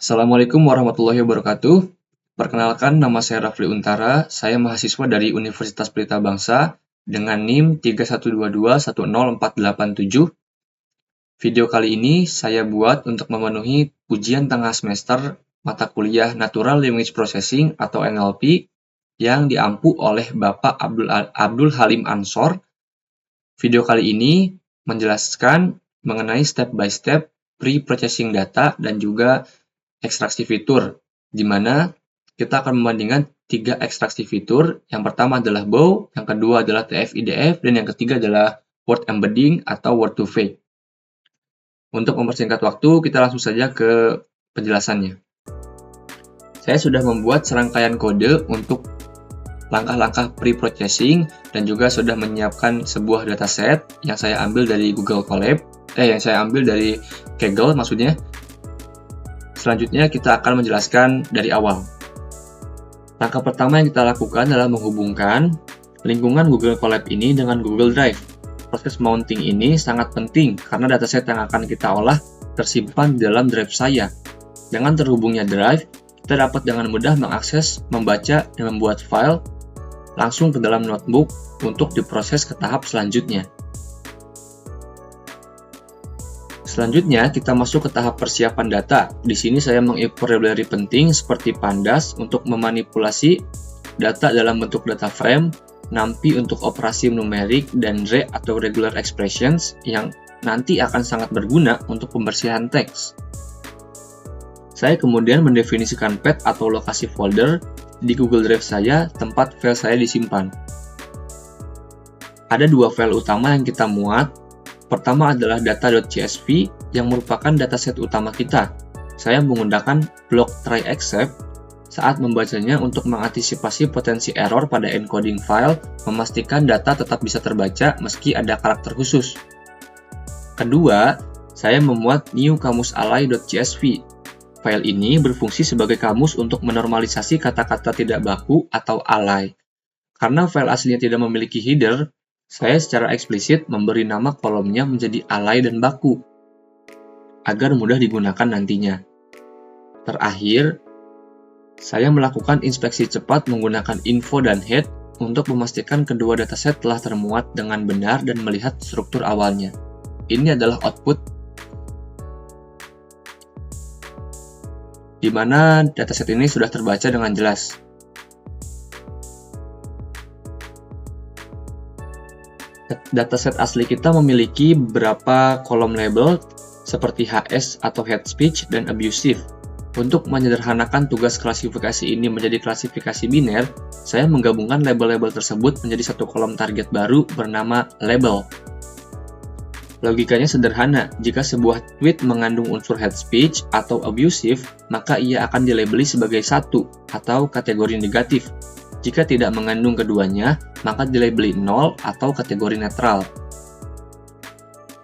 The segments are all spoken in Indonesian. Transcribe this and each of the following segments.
Assalamualaikum warahmatullahi wabarakatuh. Perkenalkan, nama saya Rafli Untara. Saya mahasiswa dari Universitas Pelita Bangsa dengan NIM 31221047. Video kali ini saya buat untuk memenuhi ujian tengah semester mata kuliah Natural Language Processing atau NLP yang diampu oleh Bapak Abdul Halim Ansor. Video kali ini menjelaskan mengenai step by step pre-processing data dan juga ekstraksi fitur, di mana kita akan membandingkan 3 ekstraksi fitur. Yang pertama adalah bow, yang kedua adalah TF-IDF, dan yang ketiga adalah word embedding atau word to vec. Untuk mempersingkat waktu, kita langsung saja ke penjelasannya. Saya sudah membuat serangkaian kode untuk langkah-langkah pre-processing dan juga sudah menyiapkan sebuah dataset yang saya ambil dari Google Colab, yang saya ambil dari Kaggle maksudnya. Selanjutnya kita akan menjelaskan dari awal. Langkah pertama yang kita lakukan adalah menghubungkan lingkungan Google Colab ini dengan Google Drive. Proses mounting ini sangat penting karena dataset yang akan kita olah tersimpan di dalam drive saya. Dengan terhubungnya drive, kita dapat dengan mudah mengakses, membaca, dan membuat file langsung ke dalam notebook untuk diproses ke tahap selanjutnya. Selanjutnya, kita masuk ke tahap persiapan data. Di sini saya mengimport library penting seperti Pandas untuk memanipulasi data dalam bentuk data frame, NumPy untuk operasi numerik, dan RE atau regular expressions yang nanti akan sangat berguna untuk pembersihan teks. Saya kemudian mendefinisikan path atau lokasi folder di Google Drive saya tempat file saya disimpan. Ada 2 file utama yang kita muat. Pertama adalah data.csv yang merupakan dataset utama kita. Saya menggunakan blok try except saat membacanya untuk mengantisipasi potensi error pada encoding file, memastikan data tetap bisa terbaca meski ada karakter khusus. Kedua, saya memuat new kamus_alai.csv. File ini berfungsi sebagai kamus untuk menormalisasi kata-kata tidak baku atau alai. Karena file aslinya tidak memiliki header, saya secara eksplisit memberi nama kolomnya menjadi alai dan baku, agar mudah digunakan nantinya. Terakhir, saya melakukan inspeksi cepat menggunakan info dan head untuk memastikan kedua dataset telah termuat dengan benar dan melihat struktur awalnya. Ini adalah output, di mana dataset ini sudah terbaca dengan jelas. Dataset asli kita memiliki beberapa kolom label seperti HS atau head speech dan abusive. Untuk menyederhanakan tugas klasifikasi ini menjadi klasifikasi biner, saya menggabungkan label-label tersebut menjadi satu kolom target baru bernama label. Logikanya sederhana, jika sebuah tweet mengandung unsur head speech atau abusive, maka ia akan dilabeli sebagai satu atau kategori negatif. Jika tidak mengandung keduanya, maka dilabeli 0 atau kategori netral.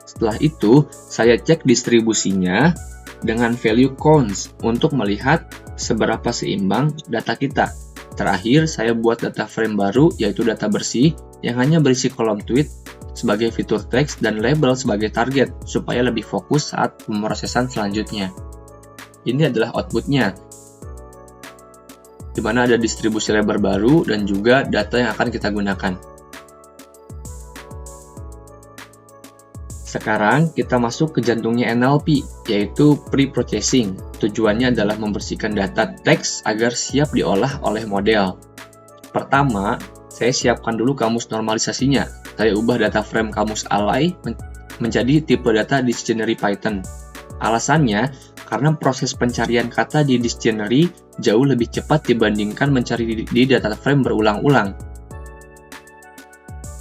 Setelah itu, saya cek distribusinya dengan value counts untuk melihat seberapa seimbang data kita. Terakhir, saya buat data frame baru, yaitu data bersih, yang hanya berisi kolom tweet sebagai fitur teks dan label sebagai target, supaya lebih fokus saat pemrosesan selanjutnya. Ini adalah outputnya, di mana ada distribusi lebar baru dan juga data yang akan kita gunakan. Sekarang kita masuk ke jantungnya NLP, yaitu pre-processing. Tujuannya adalah membersihkan data teks agar siap diolah oleh model. Pertama, saya siapkan dulu kamus normalisasinya. Saya ubah data frame kamus alai menjadi tipe data dictionary Python. Alasannya, karena proses pencarian kata di dictionary jauh lebih cepat dibandingkan mencari di data frame berulang-ulang.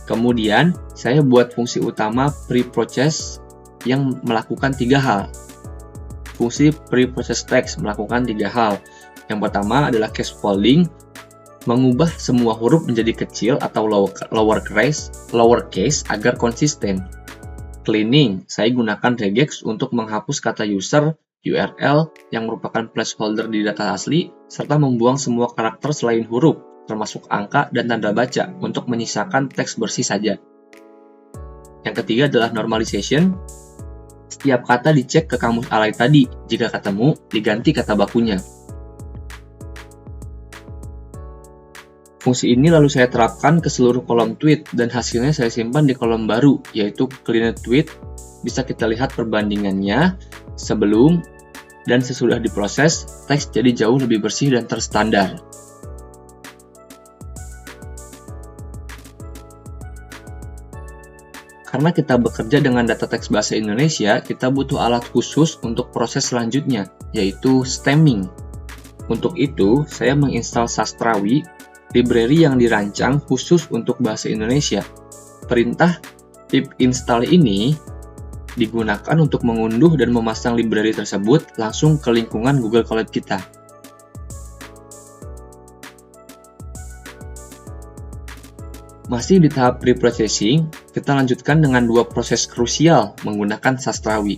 Kemudian, saya buat fungsi utama pre-process yang melakukan 3 hal. Fungsi pre-process text melakukan 3 hal. Yang pertama adalah case folding, mengubah semua huruf menjadi kecil atau lowercase agar konsisten. Cleaning, saya gunakan regex untuk menghapus kata user, URL yang merupakan placeholder di data asli, serta membuang semua karakter selain huruf, termasuk angka dan tanda baca, untuk menyisakan teks bersih saja. Yang ketiga adalah normalization. setiap kata dicek ke kamus alay tadi. Jika ketemu, diganti kata bakunya. Fungsi ini lalu saya terapkan ke seluruh kolom tweet dan hasilnya saya simpan di kolom baru, yaitu cleaned tweet. Bisa kita lihat perbandingannya sebelum dan sesudah diproses, teks jadi jauh lebih bersih dan terstandar. Karena kita bekerja dengan data teks bahasa Indonesia, kita butuh alat khusus untuk proses selanjutnya, yaitu stemming. Untuk itu, saya menginstal Sastrawi, library yang dirancang khusus untuk bahasa Indonesia. Perintah pip install ini digunakan untuk mengunduh dan memasang library tersebut langsung ke lingkungan Google Colab kita. Masih di tahap pre-processing, kita lanjutkan dengan dua proses krusial menggunakan Sastrawi.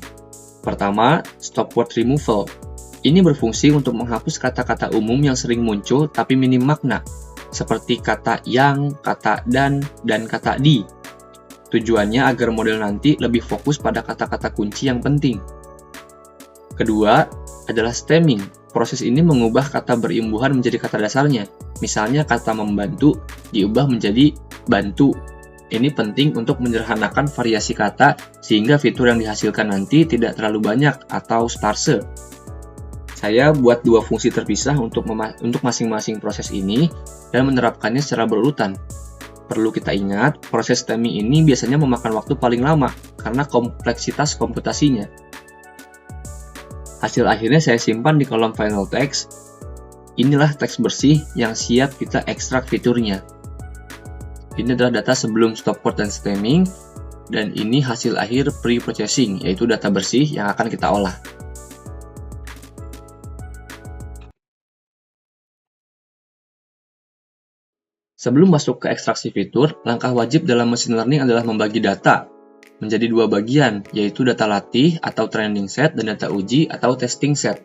Pertama, stop word removal. Ini berfungsi untuk menghapus kata-kata umum yang sering muncul tapi minim makna, seperti kata yang, kata dan kata di. Tujuannya agar model nanti lebih fokus pada kata-kata kunci yang penting. Kedua, adalah stemming. Proses ini mengubah kata berimbuhan menjadi kata dasarnya. Misalnya kata membantu diubah menjadi bantu. Ini penting untuk menyederhanakan variasi kata sehingga fitur yang dihasilkan nanti tidak terlalu banyak atau sparse. Saya buat dua fungsi terpisah untuk masing-masing proses ini dan menerapkannya secara berurutan. Perlu kita ingat, proses stemming ini biasanya memakan waktu paling lama karena kompleksitas komputasinya. Hasil akhirnya saya simpan di kolom final text. Inilah teks bersih yang siap kita ekstrak fiturnya. Ini adalah data sebelum stop word dan stemming, dan ini hasil akhir pre-processing, yaitu data bersih yang akan kita olah. Sebelum masuk ke ekstraksi fitur, langkah wajib dalam machine learning adalah membagi data menjadi dua bagian, yaitu data latih atau training set dan data uji atau testing set.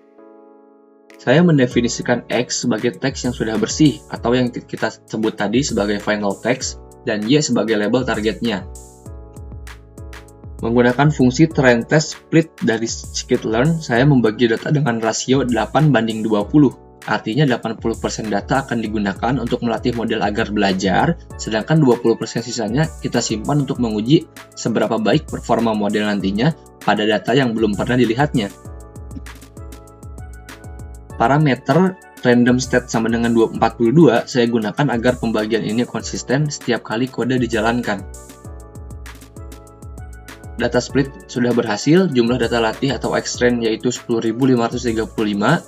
Saya mendefinisikan X sebagai teks yang sudah bersih atau yang kita sebut tadi sebagai final text dan Y sebagai label targetnya. Menggunakan fungsi train test split dari scikit-learn, saya membagi data dengan rasio 8:20. Artinya 80% data akan digunakan untuk melatih model agar belajar, sedangkan 20% sisanya kita simpan untuk menguji seberapa baik performa model nantinya pada data yang belum pernah dilihatnya. Parameter random state sama dengan 42 saya gunakan agar pembagian ini konsisten setiap kali kode dijalankan. Data split sudah berhasil, jumlah data latih atau X-train yaitu 10.535,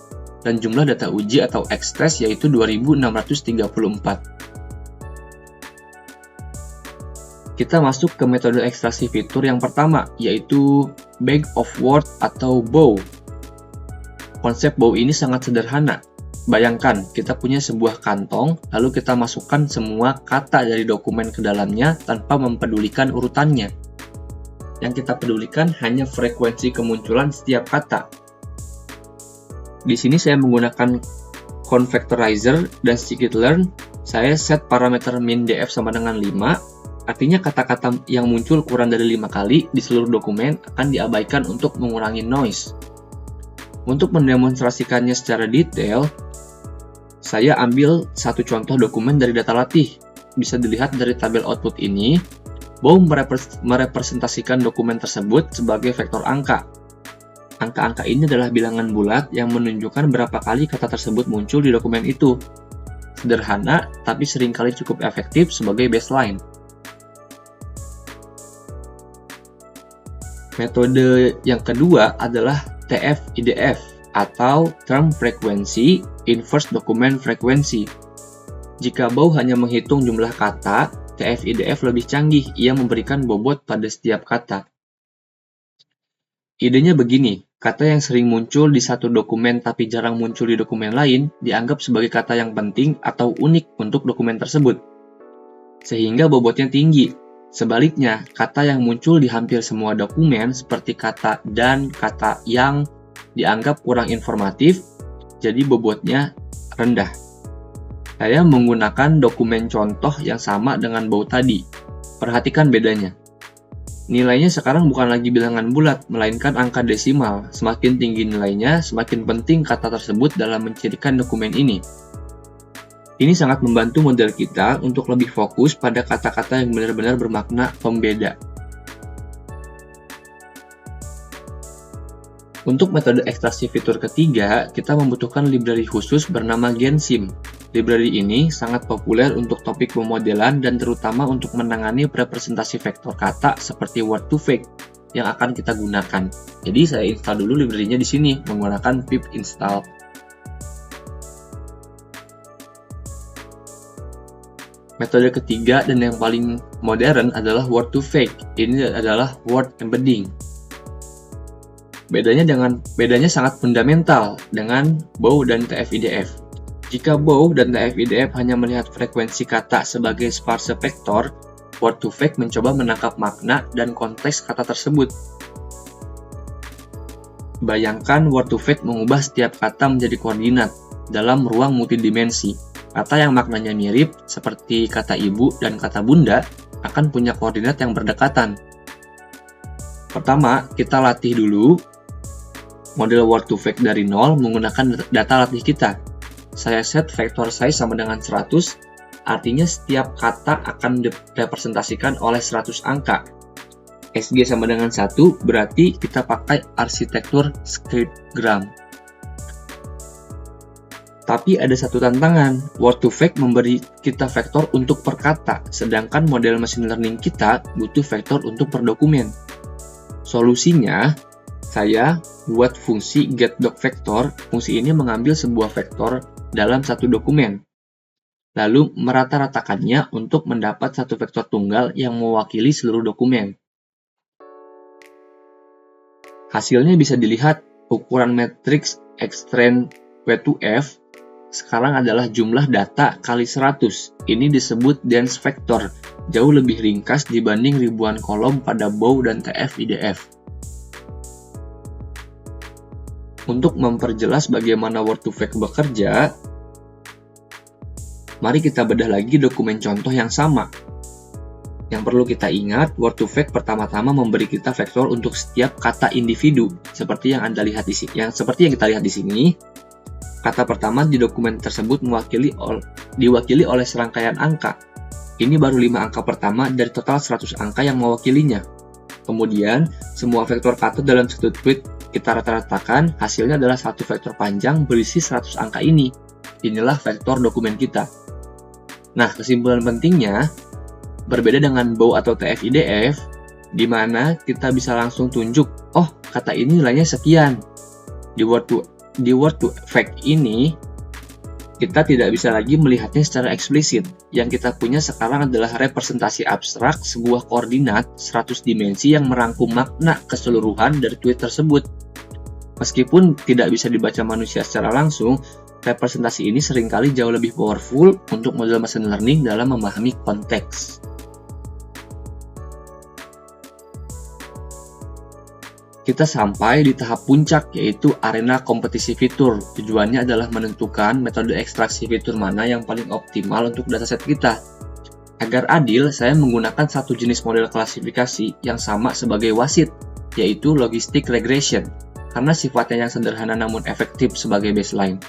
dan jumlah data uji atau X-test yaitu 2.634. Kita masuk ke metode ekstraksi fitur yang pertama, yaitu bag of word atau bow. Konsep bow ini sangat sederhana. Bayangkan, kita punya sebuah kantong, lalu kita masukkan semua kata dari dokumen ke dalamnya tanpa mempedulikan urutannya. Yang kita pedulikan hanya frekuensi kemunculan setiap kata. Di sini saya menggunakan convectorizer dan scikit-learn. Saya set parameter min df sama dengan 5. Artinya kata-kata yang muncul kurang dari 5 kali di seluruh dokumen akan diabaikan untuk mengurangi noise. Untuk mendemonstrasikannya secara detail, saya ambil satu contoh dokumen dari data latih. Bisa dilihat dari tabel output ini, bow merepresentasikan dokumen tersebut sebagai vektor angka. Angka-angka ini adalah bilangan bulat yang menunjukkan berapa kali kata tersebut muncul di dokumen itu. Sederhana, tapi seringkali cukup efektif sebagai baseline. Metode yang kedua adalah TF-IDF atau Term Frequency Inverse Document Frequency. Jika bow hanya menghitung jumlah kata, TF-IDF lebih canggih, ia memberikan bobot pada setiap kata. Idenya begini, kata yang sering muncul di satu dokumen tapi jarang muncul di dokumen lain dianggap sebagai kata yang penting atau unik untuk dokumen tersebut, sehingga bobotnya tinggi. Sebaliknya, kata yang muncul di hampir semua dokumen seperti kata dan, kata yang dianggap kurang informatif, jadi bobotnya rendah. Saya menggunakan dokumen contoh yang sama dengan bow tadi. Perhatikan bedanya. Nilainya sekarang bukan lagi bilangan bulat, melainkan angka desimal. Semakin tinggi nilainya, semakin penting kata tersebut dalam mencirikan dokumen ini. Ini sangat membantu model kita untuk lebih fokus pada kata-kata yang benar-benar bermakna pembeda. Untuk metode ekstraksi fitur ketiga, kita membutuhkan library khusus bernama Gensim. Library ini sangat populer untuk topik pemodelan dan terutama untuk menangani representasi vektor kata seperti word2vec yang akan kita gunakan. Jadi saya install dulu library-nya di sini menggunakan pip install. Metode ketiga dan yang paling modern adalah word2vec. Ini adalah word embedding. Bedanya sangat fundamental dengan Bow dan TF-IDF. Jika Bow dan TF-IDF hanya melihat frekuensi kata sebagai sparse vektor, word2vec mencoba menangkap makna dan konteks kata tersebut. Bayangkan word2vec mengubah setiap kata menjadi koordinat dalam ruang multidimensi. Kata yang maknanya mirip, seperti kata ibu dan kata bunda, akan punya koordinat yang berdekatan. Pertama, kita latih dulu model word2vec dari 0 menggunakan data latih kita. Saya set vektor size sama dengan 100, artinya setiap kata akan direpresentasikan oleh 100 angka. SG sama dengan 1, berarti kita pakai arsitektur scriptgram. Tapi ada satu tantangan, word2vec memberi kita vektor untuk per kata, sedangkan model machine learning kita butuh vektor untuk per dokumen. Solusinya, saya buat fungsi getDocVector. Fungsi ini mengambil sebuah vektor dalam satu dokumen, lalu merata-ratakannya untuk mendapat satu vektor tunggal yang mewakili seluruh dokumen. Hasilnya bisa dilihat, ukuran matriks Xtrend W2F sekarang adalah jumlah data kali 100. Ini disebut dense vector, jauh lebih ringkas dibanding ribuan kolom pada Bow dan TF-IDF. Untuk memperjelas bagaimana word2vec bekerja, mari kita bedah lagi dokumen contoh yang sama. Yang perlu kita ingat, word2vec pertama-tama memberi kita vektor untuk setiap kata individu, seperti yang Anda lihat di sini. Seperti yang kita lihat di sini, kata pertama di dokumen tersebut diwakili oleh serangkaian angka. Ini baru 5 angka pertama dari total 100 angka yang mewakilinya. Kemudian, semua vektor kata dalam satu tweet kita rata-ratakan, hasilnya adalah satu vektor panjang berisi 100 angka ini. Inilah vektor dokumen kita. Nah, kesimpulan pentingnya, berbeda dengan Bow atau TF-IDF, di mana kita bisa langsung tunjuk, oh, kata ini nilainya sekian. Di word2vec ini, kita tidak bisa lagi melihatnya secara eksplisit. Yang kita punya sekarang adalah representasi abstrak sebuah koordinat 100 dimensi yang merangkum makna keseluruhan dari tweet tersebut. Meskipun tidak bisa dibaca manusia secara langsung, representasi ini seringkali jauh lebih powerful untuk model machine learning dalam memahami konteks. Kita sampai di tahap puncak, yaitu arena kompetisi fitur. Tujuannya adalah menentukan metode ekstraksi fitur mana yang paling optimal untuk dataset kita. Agar adil, saya menggunakan satu jenis model klasifikasi yang sama sebagai wasit, yaitu logistic regression, karena sifatnya yang sederhana namun efektif sebagai baseline.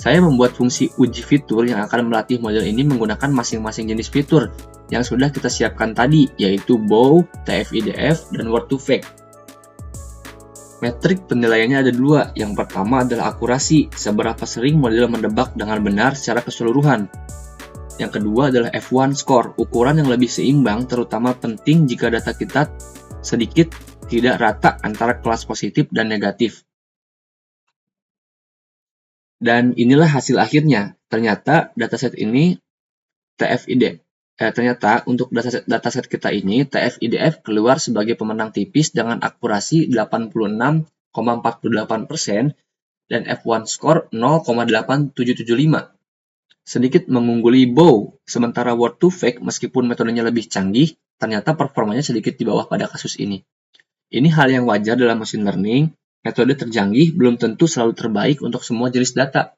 Saya membuat fungsi uji fitur yang akan melatih model ini menggunakan masing-masing jenis fitur yang sudah kita siapkan tadi, yaitu Bow, TF-IDF, dan word2vec. Metrik penilaiannya ada dua. Yang pertama adalah akurasi, seberapa sering model mendebak dengan benar secara keseluruhan. Yang kedua adalah F1 score, ukuran yang lebih seimbang, terutama penting jika data kita sedikit tidak rata antara kelas positif dan negatif. Dan inilah hasil akhirnya. Ternyata dataset ini ternyata untuk dataset kita ini, TF-IDF keluar sebagai pemenang tipis dengan akurasi 86,48% dan F1 score 0,8775. Sedikit mengungguli Bow, sementara word2vec meskipun metodenya lebih canggih, ternyata performanya sedikit di bawah pada kasus ini. Ini hal yang wajar dalam machine learning, metode tercanggih belum tentu selalu terbaik untuk semua jenis data.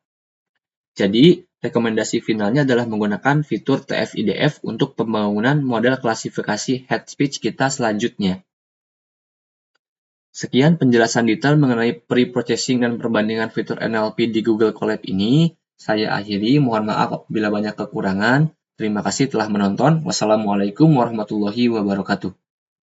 Jadi, Rekomendasi finalnya adalah menggunakan fitur TF-IDF untuk pembangunan model klasifikasi head speech kita selanjutnya. Sekian penjelasan detail mengenai pre-processing dan perbandingan fitur NLP di Google Colab ini. Saya akhiri, mohon maaf apabila banyak kekurangan. Terima kasih telah menonton. Wassalamualaikum warahmatullahi wabarakatuh.